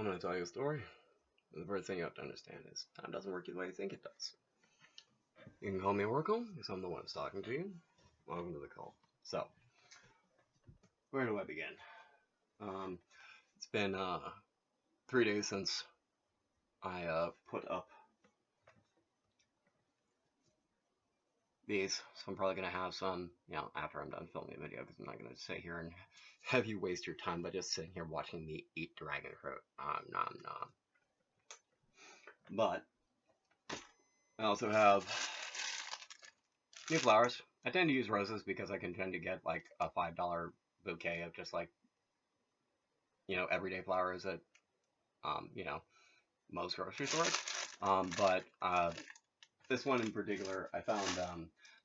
I'm going to tell you a story. The first thing you have to understand is time doesn't work the way you think it does. You can call me Oracle because I'm the one who's talking to you. Welcome to the call. So, where do I begin? It's been 3 days since I put up these, so I'm probably going to have some, after I'm done filming the video, because I'm not going to sit here and have you waste your time by just sitting here watching me eat dragon fruit. Nom nom. But I also have new flowers. I tend to use roses because I can tend to get like a $5 bouquet of just like, everyday flowers at, most grocery stores. But this one in particular, I found,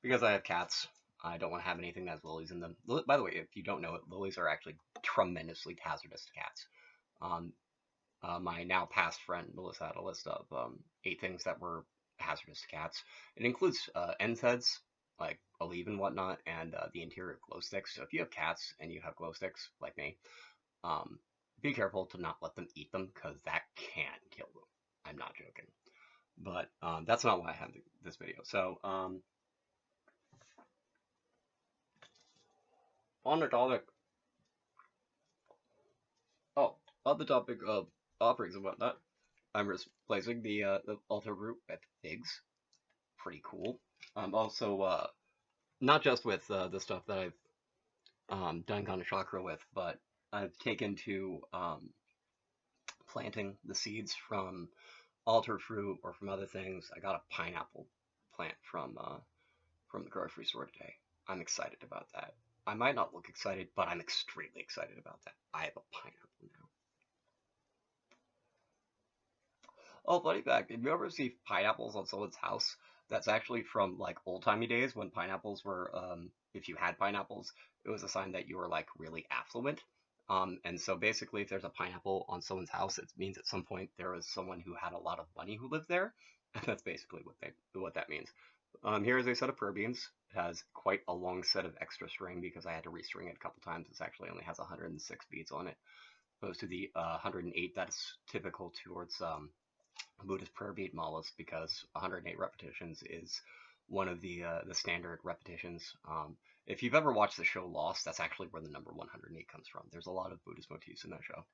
because I have cats, I don't want to have anything that has lilies in them. By the way, if you don't know it, lilies are actually tremendously hazardous to cats. My now past friend, Melissa, had a list of 8 things that were hazardous to cats. It includes NSAIDs, like Aleve and whatnot, and the interior glow sticks. So if you have cats and you have glow sticks, like me, be careful to not let them eat them, because that can kill them. I'm not joking. But that's not why I have this video. So, on the topic of offerings and whatnot, I'm replacing the altar root with figs. Pretty cool. Also, not just with the stuff that I've done Gana Chakra with, but I've taken to planting the seeds from altar fruit or from other things. I got a pineapple plant from the grocery store today. I'm excited about that. I might not look excited, but I'm extremely excited about that. I have a pineapple now. Oh, funny fact, if you ever see pineapples on someone's house, that's actually from like old-timey days when pineapples were, if you had pineapples, it was a sign that you were like really affluent. And so basically, if there's a pineapple on someone's house, it means at some point there was someone who had a lot of money who lived there. And that's basically what that means. Here is a set of prayer beans. It has quite a long set of extra string because I had to restring it a couple times. It actually only has 106 beads on it, opposed to the 108 that's typical towards Buddhist prayer bead malas, because 108 repetitions is one of the standard repetitions. If you've ever watched the show Lost, that's actually where the number 108 comes from. There's a lot of Buddhist motifs in that show.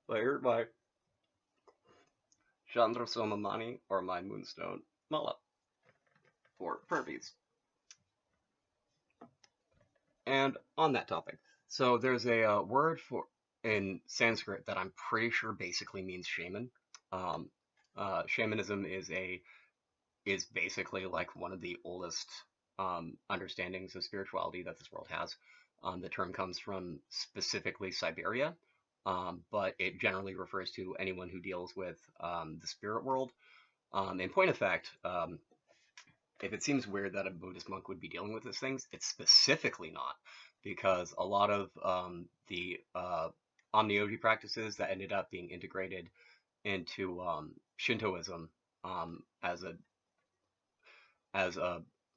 But here's my Chandra Somamani, or my Moonstone Mala, for prayer beads. And on that topic, so there's a word for in Sanskrit that I'm pretty sure basically means shaman. Shamanism is basically like one of the oldest understandings of spirituality that this world has. The term comes from specifically Siberia, but it generally refers to anyone who deals with the spirit world. In point of fact, if it seems weird that a Buddhist monk would be dealing with these things, it's specifically not, because a lot of the Omnioji practices that ended up being integrated into Shintoism as a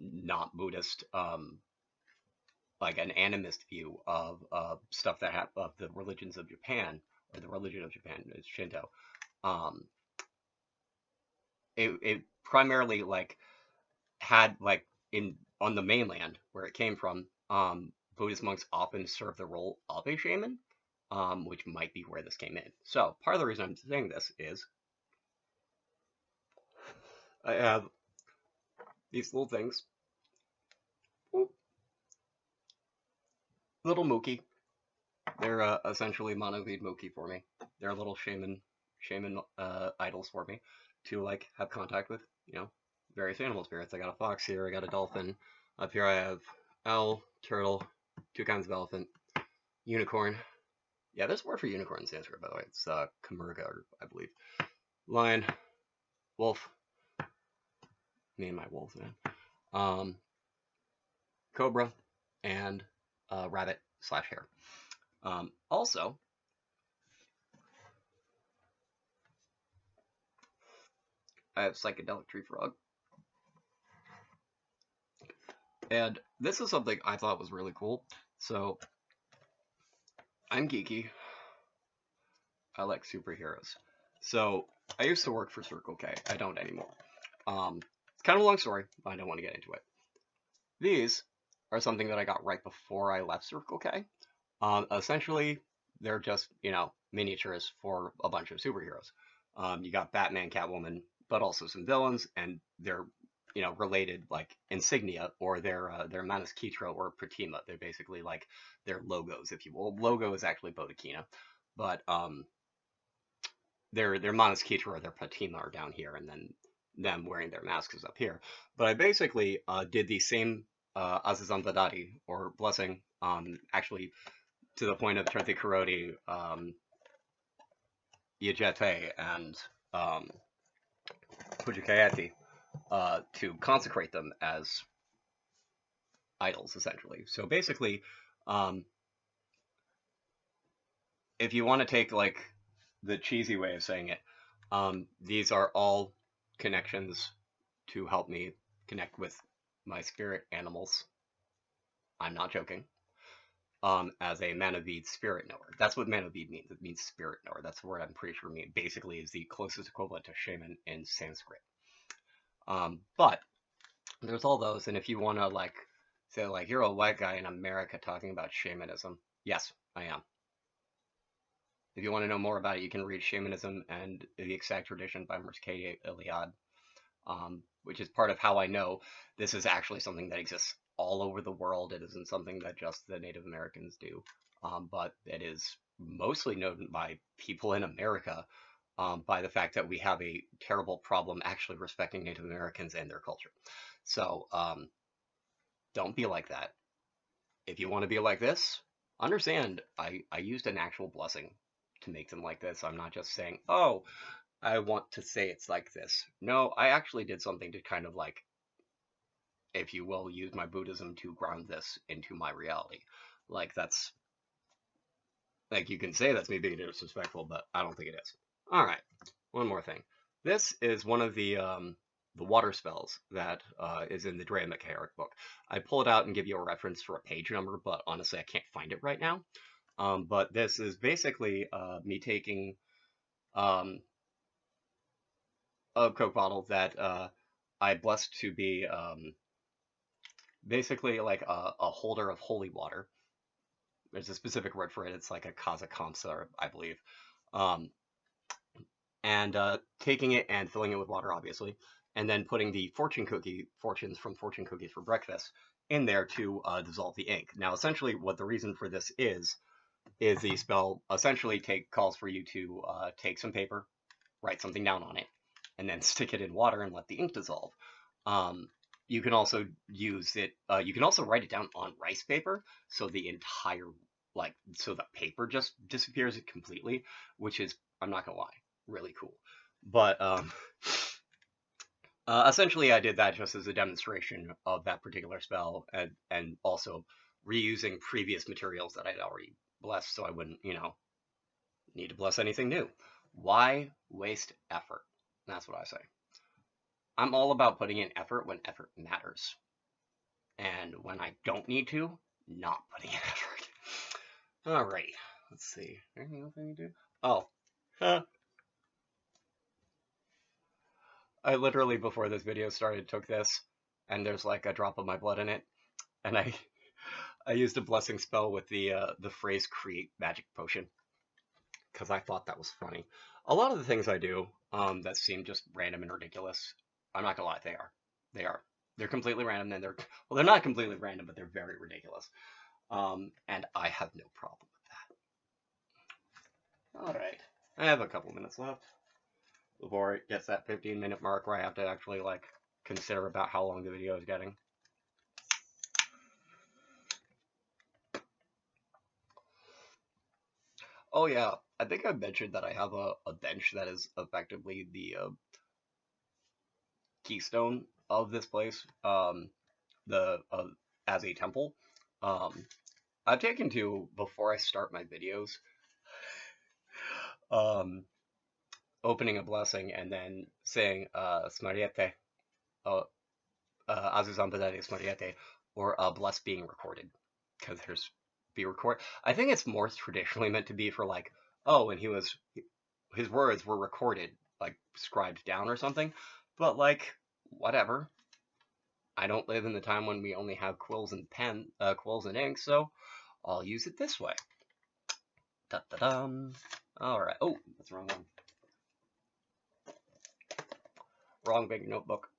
not Buddhist, like an animist view of stuff that of the religions of Japan, or the religion of Japan is Shinto. It primarily like had like on the mainland where it came from, Buddhist monks often serve the role of a shaman, which might be where this came in. So part of the reason I'm saying this is I have these little things, little Mookie. They're essentially Manovid Mookie for me. They're little shaman idols for me to like have contact with, various animal spirits. I got a fox here, I got a dolphin. Up here I have owl, turtle, 2 kinds of elephant, unicorn. Yeah, there's a word for unicorn in Sanskrit, by the way. It's Kamurga, I believe. Lion, wolf. Me and my wolf, man. Cobra, and rabbit / hare. Also, I have psychedelic tree frog. And this is something I thought was really cool. So, I'm geeky. I like superheroes. So I used to work for Circle K. I don't anymore. It's kind of a long story. I don't want to get into it. These are something that I got right before I left Circle K. Essentially, they're just miniatures for a bunch of superheroes. You got Batman, Catwoman, but also some villains, and they're related like insignia or their Manovid or Pratima. They're basically like their logos, if you will. Logo is actually Bodekina, but their Manovid or their Pratima are down here, and then them wearing their masks is up here. But I basically did the same Azizam Vadadi or blessing, actually to the point of Trenti Karoti, Yajete, and um, Pujikayati to consecrate them as idols, essentially. So basically, um, if you want to take like the cheesy way of saying it, these are all connections to help me connect with my spirit animals. I'm not joking. As a Manovid spirit knower. That's what Manovid means. It means spirit knower. That's the word I'm pretty sure means. Basically, is the closest equivalent to shaman in Sanskrit. But there's all those, and if you want to like say like you're a white guy in America talking about shamanism, yes, I am. If you want to know more about it, you can read Shamanism and the Exact Tradition by Merskaya Iliad, which is part of how I know this is actually something that exists all over the world. It isn't something that just the Native Americans do, but it is mostly known by people in America, by the fact that we have a terrible problem actually respecting Native Americans and their culture. So don't be like that. If you want to be like this, understand I used an actual blessing to make them like this. I'm not just saying, oh, I want to say it's like this. No, I actually did something to kind of like, if you will, use my Buddhism to ground this into my reality. Like that's like you can say that's me being disrespectful, but I don't think it is. All right, one more thing. This is one of the water spells that is in the Drea McCarrick book. I pull it out and give you a reference for a page number, but honestly, I can't find it right now. But this is basically me taking um, a Coke bottle that I blessed to be basically like a holder of holy water. There's a specific word for it. It's like a kazakamsa, I believe. Um, and taking it and filling it with water, obviously, and then putting the fortunes from fortune cookies for breakfast in there to dissolve the ink. Now, essentially, what the reason for this is the spell essentially calls for you to take some paper, write something down on it, and then stick it in water and let the ink dissolve. Um, you can also use it. You can also write it down on rice paper, so the entire so the paper just disappears it completely, which is, I'm not gonna lie, really cool. But essentially, I did that just as a demonstration of that particular spell, and also reusing previous materials that I'd already blessed, so I wouldn't need to bless anything new. Why waste effort? That's what I say. I'm all about putting in effort when effort matters. And when I don't need to, not putting in effort. Alrighty. Let's see. Anything else I need to do? Oh. Huh. I literally, before this video started, took this, and there's like a drop of my blood in it. And I used a blessing spell with the phrase create magic potion. Because I thought that was funny. A lot of the things I do that seem just random and ridiculous, I'm not gonna lie, they are. They are. They're completely random, and they're not completely random, but they're very ridiculous. And I have no problem with that. All right, I have a couple minutes left before it gets that 15-minute mark where I have to actually like consider about how long the video is getting. Oh yeah, I think I mentioned that I have a bench that is effectively the keystone of this place. The as a temple. Um, I've taken to before I start my videos, um, opening a blessing and then saying Smariete, uh, Azuzan Badari Smariete, or bless being recorded, because there's be record. I think it's more traditionally meant to be for like Oh, and his words were recorded, like scribed down or something. But like, whatever. I don't live in the time when we only have quills and ink, so I'll use it this way. Da da dum. All right. Oh, that's the wrong one. Wrong big notebook.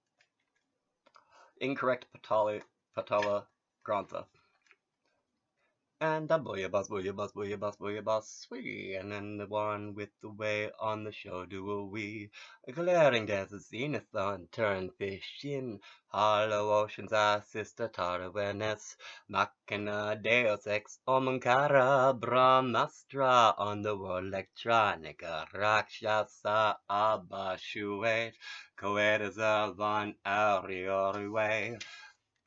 Incorrect patala grantha. And a booyah bus, sweet. And then the one with the way on the shore do a wee. Glaring as the zenith on turn fish in. Hollow oceans are sister tar awareness. Machina deus ex omcara brahmastra on the world electronica. Rakshasa abashuet. Coetas von aurioriwe.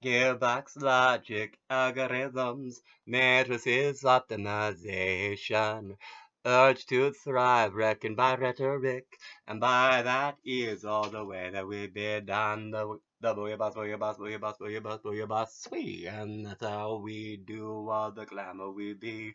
Gearbox logic algorithms, matrices optimization, urge to thrive reckoned by rhetoric, and by that is all the way that we bid on the booyah boss, we, and that's how we do all the glamour we be.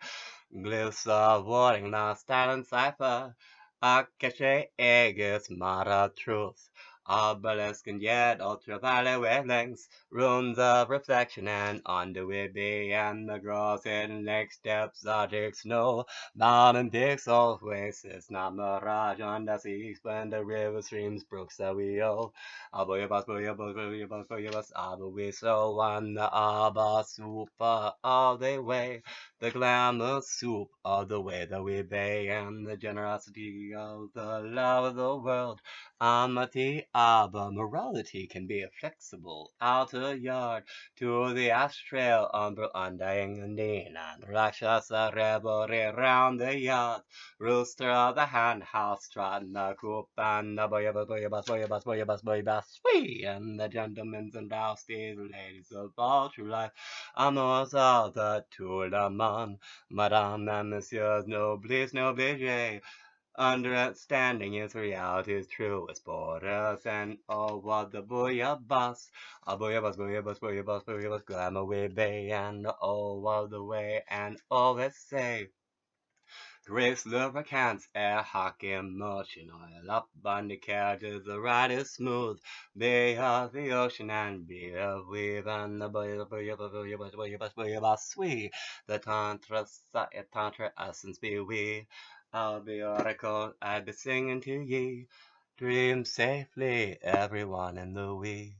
Glyphs of warning, lost style cipher, Akache Aegis, Mara Truth, obelisk and yet ultraviolet wavelengths, runes of reflection and underway and the gross in next steps logic snow, mountain peaks oasis, not mirage on the sea, splendor river streams, brooks that we owe. Abba we so on the Abba super all the way. The glamour soup of the way that we bay and the generosity of the love of the world. Amity, aber morality can be a flexible outer yard to the astral umber undying Indian and Rakshasa revelry round the yard. Rooster of the hand house trotting the coop and the boy bus, wee, and the gentlemen's and rousties, ladies of all true life. Amours of the Tour de Monde, Madame and Messieurs, noblesse, noblige, understanding is reality's truest borders, and all of the booyah bus, glamour we bay, and all of the way, and always say, Grace lubricants, air hockey motion, oil up on the carriages, the ride is smooth, bay of the ocean and be of weave, and the sweet, the tantra essence be we. I'll be oracle, I'd be singing to ye. Dream safely, everyone in the we.